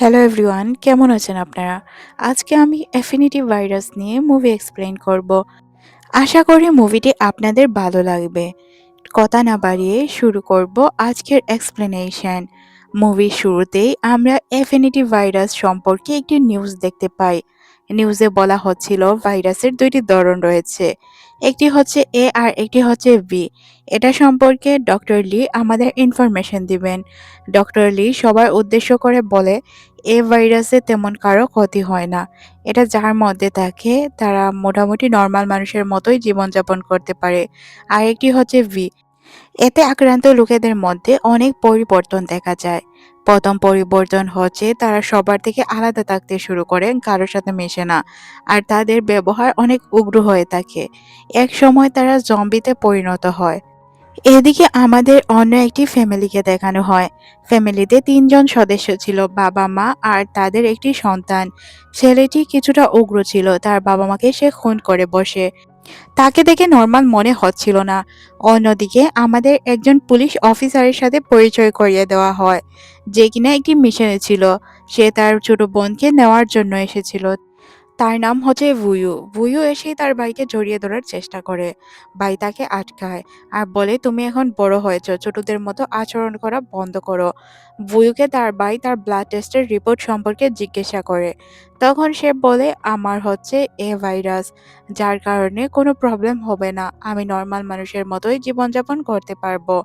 Hello everyone, কেমন আছেন আপনারা? আজকে আমি অ্যাফিনিটি ভাইরাস নিয়ে মুভি এক্সপ্লেইন করব। আশা করি মুভিটি আপনাদের ভালো লাগবে। কথা না বাড়িয়ে শুরু করব আজকের এক্সপ্লেনেশন। মুভির শুরুতেই আমরা অ্যাফিনিটি ভাইরাস সম্পর্কে একটি নিউজ দেখতে পাই। নিউজে বলা হচ্ছিল ভাইরাসের দুইটি ধরন রয়েছে, একটি হচ্ছে এ আর একটি হচ্ছে বি। এটা সম্পর্কে ডক্টর লি আমাদের ইনফরমেশন দিবেন। ডক্টর লি সবার উদ্দেশ্য করে বলে, এ ভাইরাসে তেমন কারো ক্ষতি হয় না। এটা যার মধ্যে থাকে তারা মোটামুটি নর্মাল মানুষের মতোই জীবনযাপন করতে পারে। আর একটি হচ্ছে ভি, এতে আক্রান্ত লোকেদের মধ্যে অনেক পরিবর্তন দেখা যায়। প্রথম পরিবর্তন হচ্ছে তারা সবার থেকে আলাদা থাকতে শুরু করে, কারোর সাথে মেশে না, আর তাদের ব্যবহার অনেক উগ্র হয়ে থাকে। এক সময় তারা জম্বিতে পরিণত হয়। এদিকে আমাদের অন্য একটি ফ্যামিলিকে দেখানো হয়। ফ্যামিলিতে তিনজন সদস্য ছিল, বাবা মা আর তাদের একটি সন্তান। ছেলেটি কিছুটা উগ্র ছিল, তার বাবা মাকে সে খুন করে বসে। তাকে দেখে নর্মাল মনে হচ্ছিল না। অন্যদিকে আমাদের একজন পুলিশ অফিসারের সাথে পরিচয় করিয়ে দেওয়া হয়, যে কিনা একটি মিশনে ছিল। সে তার ছোট বোনকে নেওয়ার জন্য এসেছিল। তার নাম হচ্ছে ভুয়ু। ভুয়ু এসেই তার ভাইকে জড়িয়ে ধরার চেষ্টা করে। ভাই তাকে আটকায় আর বলে, তুমি এখন বড় হয়েছো, ছোটদের মতো আচরণ করা বন্ধ করো। ভুয়ুকে তার ভাই তার ব্লাড টেস্টের রিপোর্ট সম্পর্কে জিজ্ঞাসা করে। তখন সে বলে, আমার হচ্ছে এ ভাইরাস, যার কারণে কোনো প্রবলেম হবে না, আমি নর্মাল মানুষের মতোই জীবনযাপন করতে পারবো।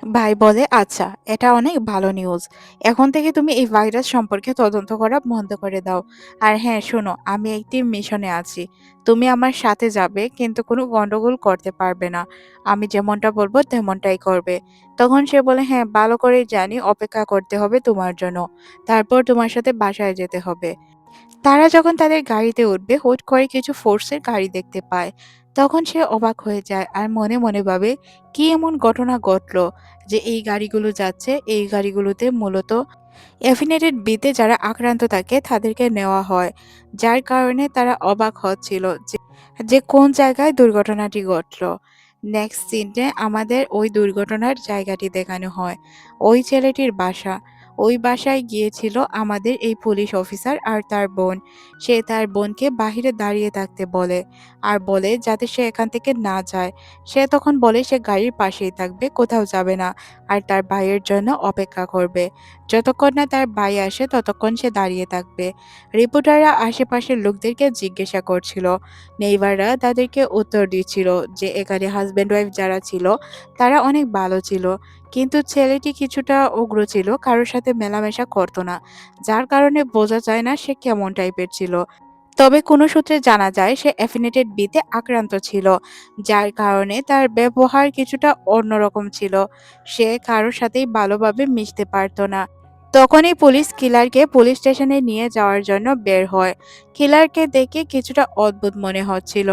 ভাই বলে, আচ্ছা, এটা অনেক ভালো নিউজ। এখন থেকে তুমি এই ভাইরাস সম্পর্কে তদন্ত করা বন্ধ করে দাও। আর হ্যাঁ শোনো, আমি একটি মিশনে আছি। তুমি আমার সাথে যাবে, কিন্তু কোনো গন্ডগোল করতে পারবে না। আমি যেমনটা বলবো তেমনটাই করবে। তখন সে বলে, হ্যাঁ ভালো করেই জানি, অপেক্ষা করতে হবে তোমার জন্য। তারপর তোমার সাথে বাসায় যেতে হবে। তারা যখন তাদের গাড়িতে উঠবে, হুট করে কিছু ফোর্সের গাড়ি দেখতে পায়। তখন সে অবাক হয়ে যায় আর মনে মনে ভাবে, কি এমন ঘটনা ঘটলো যে এই গাড়িগুলো যাচ্ছে? এই গাড়িগুলোতে মূলত অ্যাফিনেটেড বিতে যারা আক্রান্ত থাকে তাদেরকে নেওয়া হয়। যার কারণে তারা অবাক হচ্ছিল যে যে কোন জায়গায় দুর্ঘটনাটি ঘটলো। নেক্সট সিনে আমাদের ওই দুর্ঘটনার জায়গাটি দেখানো হয়, ওই ছেলেটির বাসা। ওই বাসায় গিয়েছিল আমাদের এই পুলিশ অফিসার আর তার বোন। সে তার বোনকে বাহিরে দাঁড়িয়ে থাকতে বলে আর বলে যাতে সে এখান থেকে না যায়। সে তখন বলে সে গাড়ির পাশেই থাকবে, কোথাও যাবে না, আর তার ভাইয়ের জন্য অপেক্ষা করবে। যতক্ষণ না তার ভাই আসে ততক্ষণ সে দাঁড়িয়ে থাকবে। রিপোর্টাররা আশেপাশের লোকদেরকে জিজ্ঞাসা করছিল। নেইবাররা তাদেরকে উত্তর দিচ্ছিল যে এখানে হাজব্যান্ড ওয়াইফ যারা ছিল তারা অনেক ভালো ছিল, কিন্তু ছেলেটি কিছুটা উগ্র ছিল, কারোর সাথে মেলামেশা করতো না। যার কারণে বোঝা যায় না সে কেমন টাইপের ছিল। তবে কোনো সূত্রে জানা যায় সে অ্যাফিনেটেড বিতে আক্রান্ত ছিল, যার কারণে তার ব্যবহার কিছুটা অন্যরকম ছিল। সে কারোর সাথেই ভালোভাবে মিশতে পারতো না। তখনই পুলিশ কিলারকে পুলিশ স্টেশনে নিয়ে যাওয়ার জন্য বের হয়। কিলারকে দেখে কিছুটা অদ্ভুত মনে হচ্ছিল।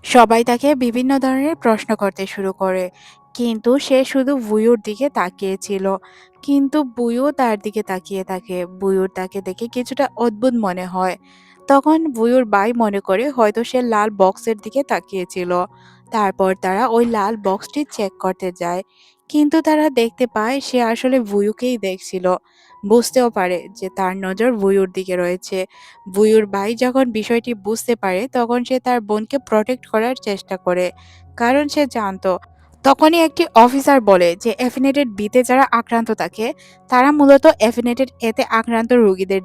সবাই তাকে বিভিন্ন ধরনের প্রশ্ন করতে শুরু করে, কিন্তু সে শুধু বুয়ুর দিকে তাকিয়েছিল। কিন্তু বুয়ু তার দিকে তাকিয়ে থাকে। বুয়ুর তাকে দেখে কিছুটা অদ্ভুত মনে হয়। তখন বুয়ুর ভাই মনে করে হয়তো সে লাল বক্সের দিকে তাকিয়েছিল। তারপর তারা ওই লাল বক্সটি চেক করতে যায়, কিন্তু তারা দেখতে পায় সে আসলে বুয়ুকেই দেখছিল। বুঝতেও পারে যে তার নজর বুয়ুর দিকে রয়েছে। বুয়ুর ভাই যখন বিষয়টি বুঝতে পারে তখন সে তার বোনকে প্রটেক্ট করার চেষ্টা করে, কারণ সে জানতো। তখনই একটি অফিসার বলে যে অ্যাফিনেটেড বিতে যারা আক্রান্ত থাকে তারা মূলত অ্যাফিনেটেড এতে আক্রান্ত রোগীদের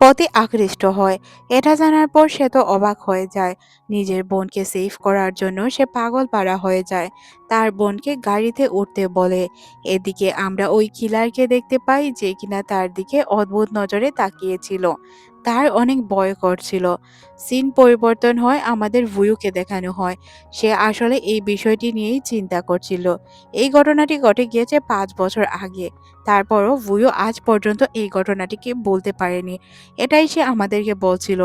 প্রতি আকৃষ্ট হয়। এটা জানার পর সে তো অবাক হয়ে যায়। নিজের বোনকে সেভ করার জন্য সে পাগল পাড়া হয়ে যায়। তার বোনকে গাড়িতে উঠতে বলে। এদিকে আমরা ওই কিলারকে দেখতে পাই যে কিনা তার দিকে অদ্ভুত নজরে তাকিয়েছিল। তার অনেক ভয় করছিল। সিন পরিবর্তন হয়, আমাদের ভুয়ুকে দেখানো হয়। সে আসলে এই বিষয়টি নিয়েই চিন্তা করছিল। এই ঘটনাটি ঘটে গিয়েছে 5 বছর আগে। তারপরও ভুয়ু আজ পর্যন্ত এই ঘটনাটিকে বলতে পারেনি। এটাই সে আমাদেরকে বলছিল।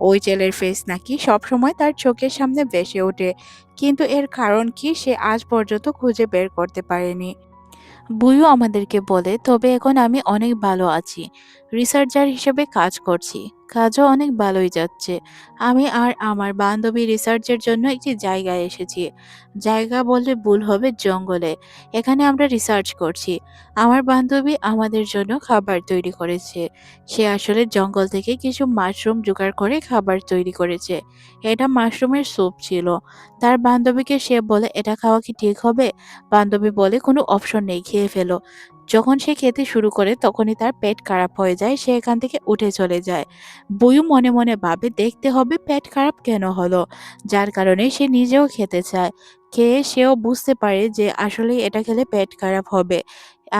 ওই ছেলের ফেস নাকি সবসময় তার চোখের সামনে ভেসে ওঠে, কিন্তু এর কারণ কি সে আজ পর্যন্ত খুঁজে বের করতে পারেনি। বুইও আমাদেরকে বলে, তবে এখন আমি অনেক ভালো আছি। রিসার্চার হিসেবে কাজ করছি। কাজও অনেক ভালোই যাচ্ছে। আমি আর আমার বান্ধবী রিসার্চের জন্য একটি জায়গায় এসেছি। জায়গা বললে ভুল হবে, জঙ্গলে। এখানে আমরা রিসার্চ করছি। আমার বান্ধবী আমাদের জন্য খাবার তৈরি করেছে। সে আসলে জঙ্গল থেকে কিছু মাশরুম জোগাড় করে খাবার তৈরি করেছে। এটা মাশরুমের স্যুপ ছিল। তার বান্ধবীকে সে বলে, এটা খাওয়া কি ঠিক হবে? বান্ধবী বলে, কোনো অপশন নেই, খেয়ে ফেলো। যখন সে খেতে শুরু করে তখনই তার পেট খারাপ হয়ে যায়, সে এখান থেকে উঠে চলে যায়। বুয়ু মনে মনে ভাবে, দেখতে হবে পেট খারাপ কেন হলো, যার কারণে সে নিজেও খেতে চায়। খেয়ে সেও বুঝতে পারে যে আসলে এটা খেলে পেট খারাপ হবে,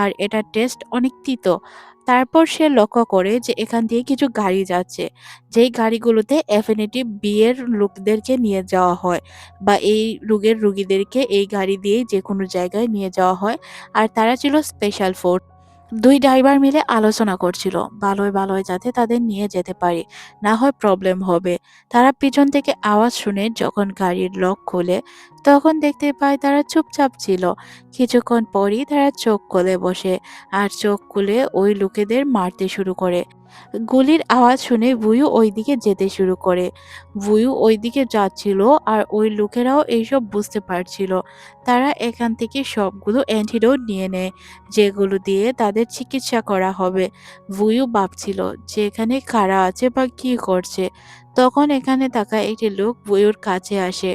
আর এটার টেস্ট অনেক তিতো। তারপর সে লক্ষ্য করে যে এখান দিয়ে কিছু গাড়ি যাচ্ছে, যেই গাড়িগুলোতে অ্যাফিনিটি বিয়ের লোকদেরকে নিয়ে যাওয়া হয়, বা এই রোগের রুগীদেরকে এই গাড়ি দিয়ে যে কোনো জায়গায় নিয়ে যাওয়া হয়। আর তারা ছিল স্পেশাল ফোর্স। দুই ড্রাইভার মিলে আলোচনা করছিল ভালোয় ভালোয় যাতে তাদের নিয়ে যেতে পারি, না হয় প্রবলেম হবে। তারা পিছন থেকে আওয়াজ শুনে যখন গাড়ির লক খোলে তখন দেখতে পায় তারা চুপচাপ ছিল। কিছুক্ষণ পরই তারা চোখ খুলে বসে, আর চোখ খুলে ওই লোকেদের মারতে শুরু করে। গুলির আওয়াজ শুনে বুয়ু ওইদিকে যেতে শুরু করে। বুয়ু ওইদিকে যাচ্ছিল, আর ওই লোকেরাও এইসব বুঝতে পারছিল। তারা এখান থেকে সবগুলো অ্যান্টিডোট নিয়ে নেয়, যেগুলো দিয়ে তাদের চিকিৎসা করা হবে। বুয়ু ভাবছিল যে এখানে কারা আছে বা কি করছে। তখন এখানে থাকা একটি লোক বুয়ুর কাছে আসে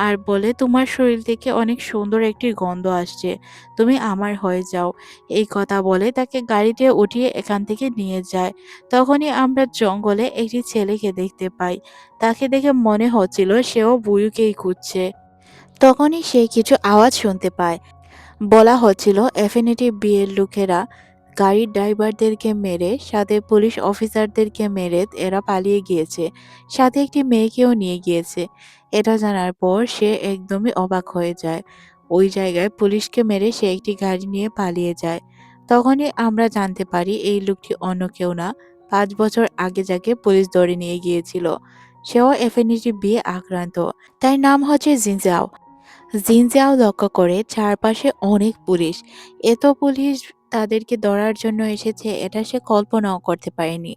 আর বলে, তোমার শরীর থেকে অনেক সুন্দর একটি গন্ধ আসছে, তুমি আমার হয়ে যাও। এই কথা বলে তাকে গাড়িতে উঠিয়ে এখান থেকে নিয়ে যায়। তখনই আমরা জঙ্গলে একটি ছেলেকে দেখতে পাই। তাকে দেখে মনে হচ্ছিল সেও বুয়ুকেই খুঁজছে। তখনই সে কিছু আওয়াজ শুনতে পায়। বলা হচ্ছিল এফিনিটি বিয়ের লোকেরা গাড়ির ড্রাইভারদেরকে মেরে, সাথে পুলিশ অফিসারদেরকে মেরে এরা পালিয়ে গিয়েছে, সাথে একটি মেয়েকেও নিয়ে গিয়েছে। এটা জানার পর সে একদমই অবাক হয়ে যায়। ওই জায়গায় পুলিশকে মেরে সে একটি গাড়ি নিয়ে পালিয়ে যায়। তখনই আমরা জানতে পারি এই লোকটি অন্য কেউ না, 5 বছর আগে যাকে পুলিশ ধরে নিয়ে গিয়েছিল, সেও এফিনিটি বিয়ে আক্রান্ত। তার নাম হচ্ছে জিনজাও। জিনজিয়াও লক্ষ্য করে চারপাশে অনেক পুলিশ। এত পুলিশ তাদেরকে ধরার জন্য এসেছে এটা সে কল্পনাও করতে পারেনি।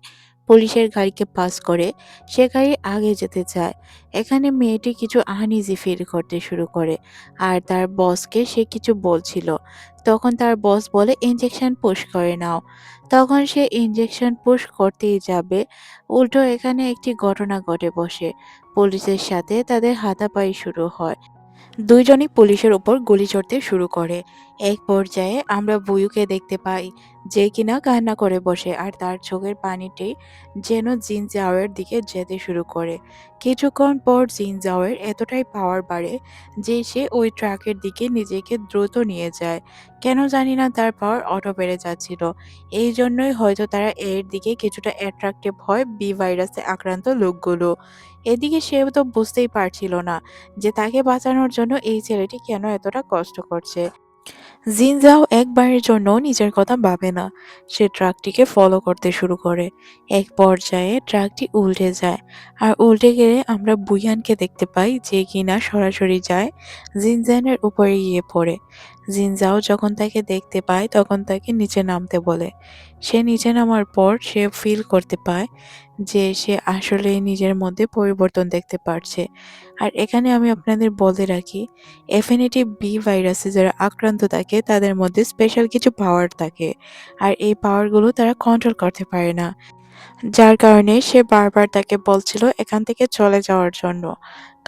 পুলিশের গাড়িকে পাস করে সে গাড়ি আগে যেতে চায়। এখানে মেয়েটি কিছু আনইজি ফিল করতে শুরু করে, আর তার বসকে সে কিছু বলছিল। তখন তার বস বলে, ইঞ্জেকশন পুশ করে নাও। তখন সে ইঞ্জেকশন পুশ করতেই যাবে, উল্টো এখানে একটি ঘটনা ঘটে বসে। পুলিশের সাথে তাদের হাতাপাই শুরু হয়। দুইজনই পুলিশের ওপর গুলি ছুড়তে শুরু করে। এক পর্যায়ে আমরা বুয়ুকে দেখতে পাই, যে কিনা কান্না করে বসে, আর তার চোখের পানিটি যেন জিনজাওয়ের দিকে যেতে শুরু করে। কিছুক্ষণ পর জিনজাওয়ের এতটাই পাওয়ার বাড়ে যে সে ওই ট্রাকের দিকে নিজেকে দ্রুত নিয়ে যায়। কেন জানি না তার পাওয়ার অটো বেড়ে যাচ্ছিল। এই জন্যই হয়তো তারা এর দিকে কিছুটা অ্যাট্রাকটিভ হয় বি ভাইরাসে আক্রান্ত লোকগুলো। এদিকে সে তো বুঝতেই পারছিল না যে তাকে বাঁচানোর জন্য এই ছেলেটি কেন এতটা কষ্ট করছে। জিনজাও একবারের জন্য নিজের কথা ভাবে না। সে ট্রাকটিকে ফলো করতে শুরু করে। এক পর্যায়ে ট্রাকটি উল্টে যায়, আর উল্টে গেলে আমরা বুয়ানকে দেখতে পাই, যে কিনা সরাসরি যায় জিনজানের উপরে গিয়ে পড়ে। জিনজাও যখন তাকে দেখতে পায় তখন তাকে নিচে নামতে বলে। সে নিচে নামার পর সে ফিল করতে পায় যে সে আসলে নিজের মধ্যে পরিবর্তন দেখতে পারছে। আর এখানে আমি আপনাদের বলে রাখি, এফিনিটি বি ভাইরাসে যারা আক্রান্ত থাকে তাদের মধ্যে স্পেশাল কিছু পাওয়ার থাকে, আর এই পাওয়ারগুলো তারা কন্ট্রোল করতে পারে না। যার কারণে সে বারবার তাকে বলছিল এখান থেকে চলে যাওয়ার জন্য,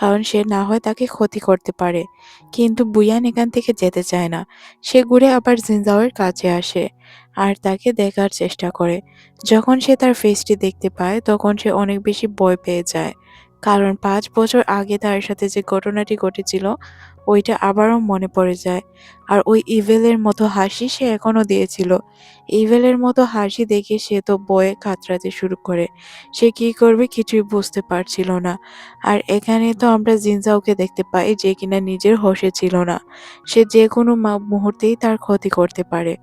কারণ সে না হয় তাকে ক্ষতি করতে পারে। কিন্তু বুয়ান এখান থেকে যেতে চায় না। সে ঘুরে আবার জিনজাওয়ের কাছে আসে আর তাকে দেখার চেষ্টা করে। যখন সে তার ফেসটি দেখতে পায় তখন সে অনেক বেশি ভয় পেয়ে যায়, কারণ 5 বছর আগে তার সাথে যে ঘটনাটি ঘটেছিল ওইটা আবারও মনে পড়ে যায়। আর ওই ইভেলের মতো হাসি সে এখনো দিয়েছিল। ইভেলের মতো হাসি দেখে সে তো ভয়ে কাতরাতে শুরু করে। সে কি করবে কিছুই বুঝতে পারছিল না। আর এখানে তো আমরা জিনজাওকে দেখতে পাই, যে কিনা নিজের হোশে ছিল না। সে যে কোনো মুহূর্তেই তার ক্ষতি করতে পারে।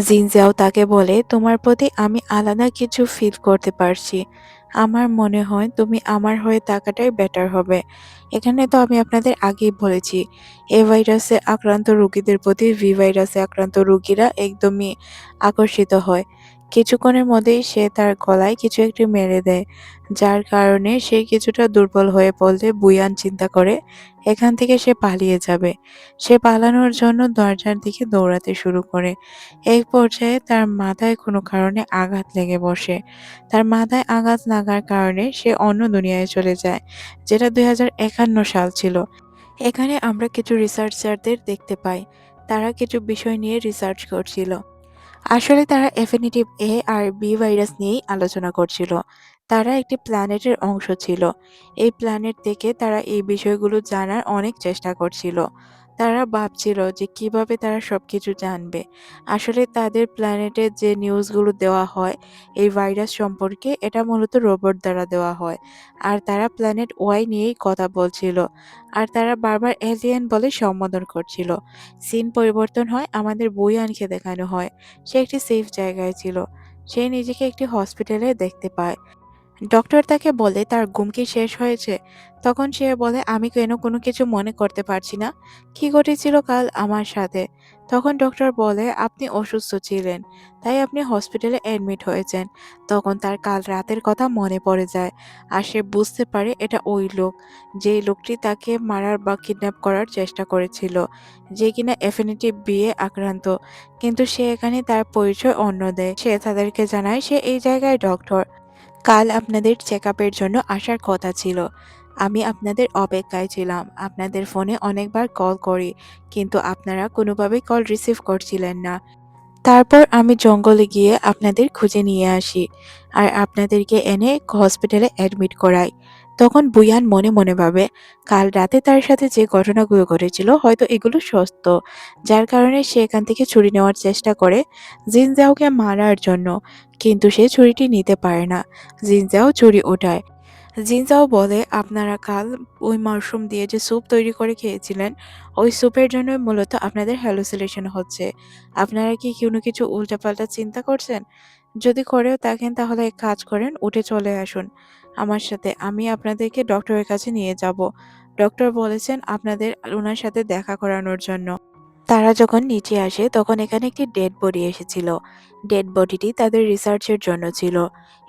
জিনজাও তাকে বলে, তোমার প্রতি আমি আলাদা কিছু ফিল করতে পারছি। আমার মনে হয় তুমি আমার হয়ে থাকাটাই বেটার হবে। এখানে তো আমি আপনাদের আগেই বলেছি, এ ভাইরাসে আক্রান্ত রোগীদের প্রতি ভি ভাইরাসে আক্রান্ত রোগীরা একদমই আকর্ষিত হয়। কিছুক্ষণের মধ্যেই সে তার গলায় কিছু একটি মেরে দেয়, যার কারণে সে কিছুটা দুর্বল হয়ে পড়লে বুয়ান চিন্তা করে এখান থেকে সে পালিয়ে যাবে। সে পালানোর জন্য দরজার দিকে দৌড়াতে শুরু করে। এক পর্যায়ে তার মাথায় কোনো কারণে আঘাত লেগে বসে। তার মাথায় আঘাত লাগার কারণে সে অন্য দুনিয়ায় চলে যায়, যেটা 2051 সাল ছিল। এখানে আমরা কিছু রিসার্চারদের দেখতে পাই। তারা কিছু বিষয় নিয়ে রিসার্চ করছিল। আসলে তারা এফিনিটিভ এ আর বি ভাইরাস নিয়েই আলোচনা করছিল। তারা একটি প্ল্যানেটের অংশ ছিল। এই প্ল্যানেট থেকে তারা এই বিষয়গুলো জানার অনেক চেষ্টা করছিল। তারা ভাবছিল যে কিভাবে তারা সবকিছু জানবে। আসলে তাদের প্ল্যানেটে যে নিউজগুলো দেওয়া হয় এই ভাইরাস সম্পর্কে, এটা মূলত রোবট দ্বারা দেওয়া হয়। আর তারা প্ল্যানেট ওয়াই নিয়েই কথা বলছিল। আর তারা বারবার এলিয়েন বলে সম্বোধন করছিল। সিন পরিবর্তন হয়, আমাদের বুয়ানকে দেখানো হয়। সে একটি সেফ জায়গায় ছিল। সে নিজেকে একটি হসপিটালে দেখতে পায়। ডক্টর তাকে বলে তার ঘুম কি শেষ হয়েছে? তখন সে বলে আমি কেন কোনো কিছু মনে করতে পারছি না। কি ঘটেছিল কাল আমার সাথে? তখন ডক্টর বলে আপনি অসুস্থ ছিলেন, তাই আপনি হসপিটালে অ্যাডমিট হয়েছেন। তখন তার কাল রাতের কথা মনে পড়ে যায়। আর সে বুঝতে পারে এটা ওই লোক, যেই লোকটি তাকে মারার বা কিডন্যাপ করার চেষ্টা করেছিল, যে কিনা এফিনিটি বিয়ে আক্রান্ত। কিন্তু সে এখানে তার পরিচয় অন্য দেয়। সে তাদেরকে জানায় সে এই জায়গায় ডক্টর। কাল আপনাদের চেকআপের জন্য আসার কথা ছিল। আমি আপনাদের অপেক্ষায় ছিলাম। আপনাদের ফোনে অনেকবার কল করি, কিন্তু আপনারা কোনোভাবেই কল রিসিভ করছিলেন না। তারপর আমি জঙ্গলে গিয়ে আপনাদের খুঁজে নিয়ে আসি আর আপনাদেরকে এনে হসপিটালে অ্যাডমিট করাই। তখন বুয়ান মনে মনে ভাবে কাল রাতে তার সাথে যে ঘটনাগুলো ঘটেছিল হয়তো এগুলো সত্য, যার কারণে সে এখান থেকে ছুরি নেওয়ার চেষ্টা করে জিনজাওকে মারার জন্য। কিন্তু সে ছুরিটি নিতে পারে না। জিনজাও ছুরি ওঠায়। জিনজাও বলে আপনারা কাল ওই মাশরুম দিয়ে যে স্যুপ তৈরি করে খেয়েছিলেন, ওই স্যুপের জন্য মূলত আপনাদের হ্যালুসিনেশন হচ্ছে। আপনারা কি কোনো কিছু উল্টাপাল্টা চিন্তা করছেন? যদি করেও থাকেন তাহলে এক কাজ করেন, উঠে চলে আসুন আমার সাথে। আমি আপনাদেরকে ডক্টরের কাছে নিয়ে যাব। ডক্টর বলেছেন আপনাদের ওনার সাথে দেখা করানোর জন্য। তারা যখন নিচে আসে তখন এখানে একটি ডেড বডি এসেছিল। ডেড বডিটি তাদের রিসার্চের জন্য ছিল।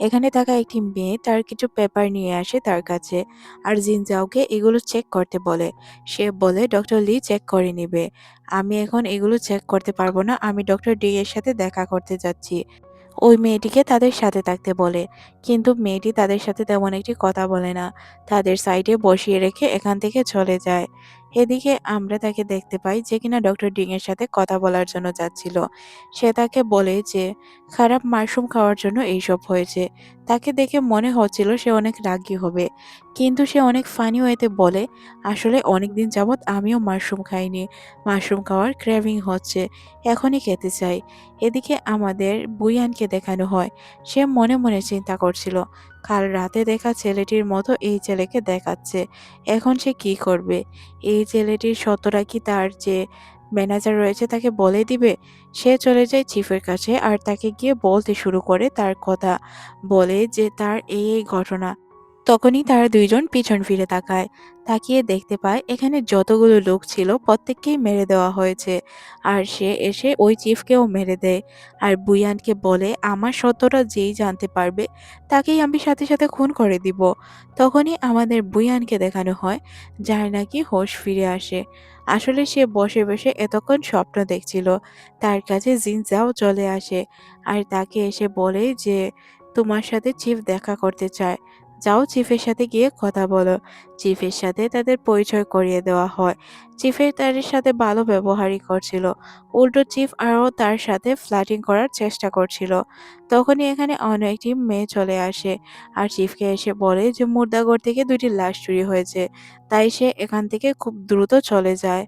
এখানে থাকা একটি মেয়ে তার কিছু পেপার নিয়ে আসে তার কাছে, আর জিনজাওকে এগুলো চেক করতে বলে। সে বলে ডক্টর লি চেক করে নিবে। আমি এখন এগুলো চেক করতে পারবো না, আমি ডক্টর ডি এর সাথে দেখা করতে যাচ্ছি। ওই মেয়েটিকে তাদের সাথে থাকতে বলে, কিন্তু মেয়েটি তাদের সাথে তেমন একটি কথা বলে না। তাদের সাইডে বসিয়ে রেখে এখান থেকে চলে যায়। এদিকে আমরা তাকে দেখতে পাই যে কিনা ডক্টর ডিং এর সাথে কথা বলার জন্য যাচ্ছিল। সে তাকে বলে যে খারাপ মাশরুম খাওয়ার জন্য এইসব হয়েছে। তাকে দেখে মনে হচ্ছিল সে অনেক রাগী হবে, কিন্তু সে অনেক ফানি ওয়েতে বলে আসলে অনেকদিন যাবৎ আমিও মাশরুম খাইনি। মাশরুম খাওয়ার ক্রেভিং হচ্ছে, এখনই খেতে চাই। এদিকে আমাদের বুয়ানকে দেখানো হয়। সে মনে মনে চিন্তা করছিল কাল রাতে দেখা ছেলেটির মতো এই ছেলেকে দেখাচ্ছে। এখন সে কি করবে? এই ছেলেটির সত্যটা কি তার যে ম্যানেজার রয়েছে তাকে বলে দিবে? সে চলে যায় চিফের কাছে আর তাকে গিয়ে বলতে শুরু করে তার কথা। বলে যে তার এই ঘটনা। তখনই তারা দুইজন পিছন ফিরে তাকায়। তাকিয়ে দেখতে পায় এখানে যতগুলো লোক ছিল প্রত্যেককেই মেরে দেওয়া হয়েছে। আর সে এসে ওই চিফকেও মেরে দেয়। আর বুয়ানকে বলে আমার সত্যটা যেই জানতে পারবে তাকেই আমি সাথে সাথে খুন করে দিব। তখনই আমাদের বুয়ানকে দেখানো হয়, যার নাকি হোশ ফিরে আসে। আসলে সে বসে বসে এতক্ষণ স্বপ্ন দেখছিল। তার কাছে জিনজাও চলে আসে আর তাকে এসে বলে যে তোমার সাথে চিফ দেখা করতে চায়। যাও চিফের সাথে গিয়ে কথা বলো। চিফের সাথে তাদের পরিচয় করিয়ে দেওয়া হয়। চিফের তাদের সাথে ভালো ব্যবহারই করছিল। উল্টো চিফ আরও তার সাথে ফ্লার্টিং করার চেষ্টা করছিল। তখনই এখানে অন্য একটি মেয়ে চলে আসে আর চিফকে এসে বলে যে মুর্দাঘর থেকে দুইটি লাশ চুরি হয়েছে, তাই সে এখান থেকে খুব দ্রুত চলে যায়।